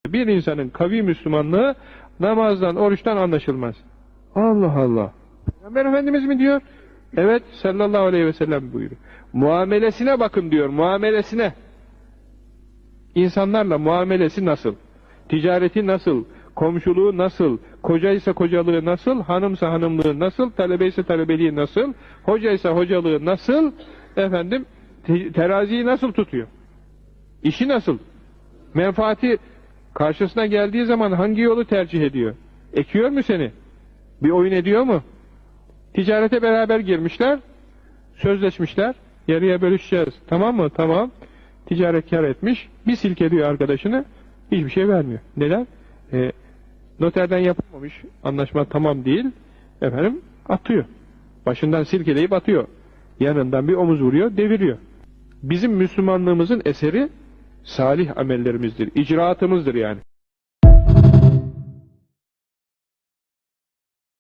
Bir insanın kavi Müslümanlığı namazdan, oruçtan anlaşılmaz. Allah Allah. Peygamber Efendimiz mi diyor? Evet, sallallahu aleyhi ve sellem buyuruyor. Muamelesine bakın diyor, muamelesine. İnsanlarla muamelesi nasıl? Ticareti nasıl? Komşuluğu nasıl? Kocaysa kocalığı nasıl? Hanımsa hanımlığı nasıl? Talebeyse talebeliği nasıl? Hocaysa hocalığı nasıl? Efendim, teraziyi nasıl tutuyor? İşi nasıl? Menfaati karşısına geldiği zaman hangi yolu tercih ediyor? Ekiyor mu seni? Bir oyun ediyor mu? Ticarete beraber girmişler, sözleşmişler, yarıya bölüşeceğiz. Tamam mı? Tamam. Ticaret kar etmiş, bir silkeliyor arkadaşını, hiçbir şey vermiyor. Neden? Noterden yapılmamış, anlaşma tamam değil, efendim, atıyor. Başından silkeleyip atıyor. Yanından bir omuz vuruyor, deviriyor. Bizim Müslümanlığımızın eseri salih amellerimizdir, icraatımızdır yani.